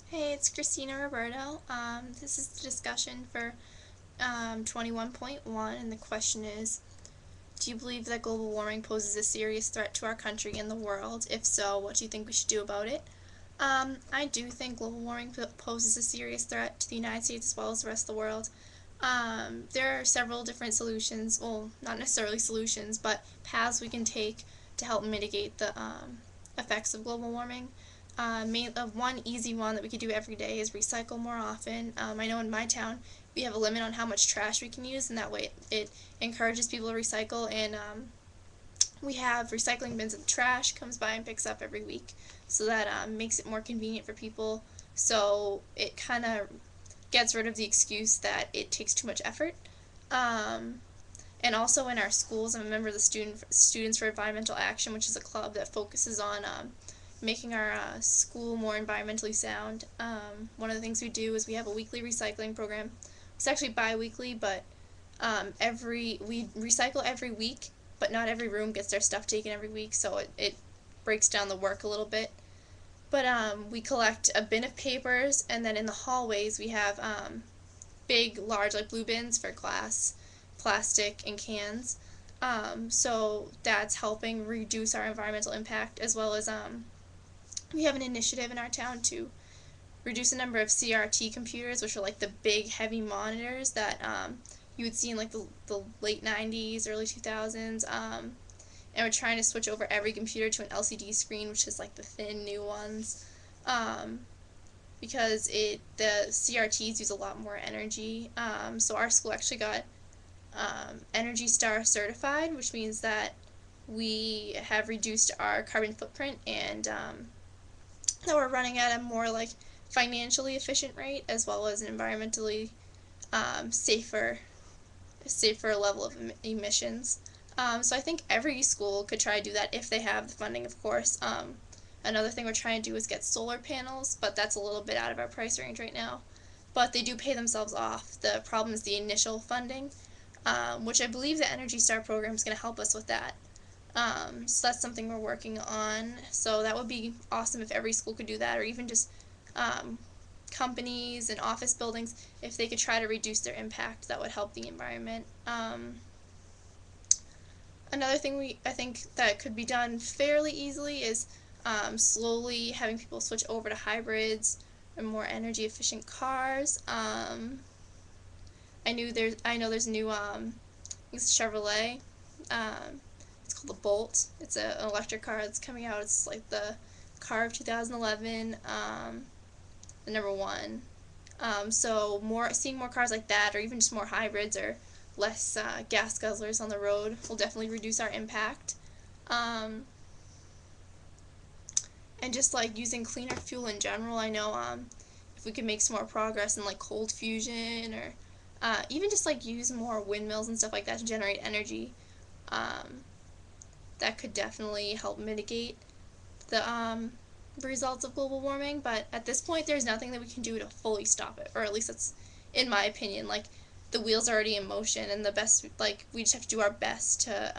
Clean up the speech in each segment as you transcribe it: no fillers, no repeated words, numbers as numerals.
Hey, it's Christina Roberto. This is the discussion for 21.1, and the question is, do you believe that global warming poses a serious threat to our country and the world? If so, what do you think we should do about it? I do think global warming poses a serious threat to the United States as well as the rest of the world. There are several different solutions, well, not necessarily solutions, but paths we can take to help mitigate the effects of global warming. One easy one that we could do every day is recycle more often. I know in my town we have a limit on how much trash we can use, and that way it encourages people to recycle. And we have recycling bins of trash comes by and picks up every week, so that makes it more convenient for people. So it kind of gets rid of the excuse that it takes too much effort. Um, and also in our schools, I'm a member of the Students for Environmental Action, which is a club that focuses on making our school more environmentally sound. One of the things we do is we have a weekly recycling program. It's actually bi-weekly, but we recycle every week, but not every room gets their stuff taken every week, so it breaks down the work a little bit. But we collect a bin of papers, and then in the hallways we have big, large, like blue bins for glass, plastic, and cans. So that's helping reduce our environmental impact, as well as we have an initiative in our town to reduce the number of CRT computers, which are like the big, heavy monitors that you would see in like the late 90s, early 2000s. And we're trying to switch over every computer to an LCD screen, which is like the thin new ones. Um, because the CRTs use a lot more energy. So our school actually got Energy Star certified, which means that we have reduced our carbon footprint, and that we're running at a more like financially efficient rate, as well as an environmentally safer level of emissions. So I think every school could try to do that if they have the funding, of course. Another thing we're trying to do is get solar panels, but that's a little bit out of our price range right now. But they do pay themselves off. The problem is the initial funding, which I believe the Energy Star program is going to help us with that. So that's something we're working on. So that would be awesome if every school could do that, or even just um, companies and office buildings, if they could try to reduce their impact, that would help the environment. Another thing I think that could be done fairly easily is slowly having people switch over to hybrids and more energy efficient cars. I know there's a new it's Chevrolet. It's called the Bolt. It's an electric car that's coming out. It's like the car of 2011, the number one. So seeing more cars like that, or even just more hybrids or less gas guzzlers on the road, will definitely reduce our impact. Um, and just like using cleaner fuel in general, I know if we could make some more progress in like cold fusion, or even just like use more windmills and stuff like that to generate energy, um, that could definitely help mitigate the results of global warming. But at this point, there's nothing that we can do to fully stop it, or at least that's in my opinion. Like, the wheels are already in motion, and we just have to do our best to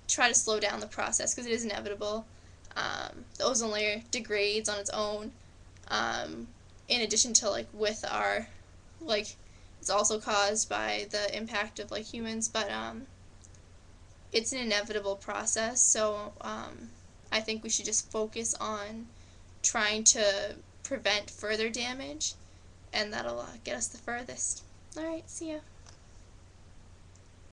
try to slow down the process, because it is inevitable. The ozone layer degrades on its own. In addition to like with our like, it's also caused by the impact of like humans, but it's an inevitable process. So I think we should just focus on trying to prevent further damage, and that'll get us the furthest. Alright, see ya.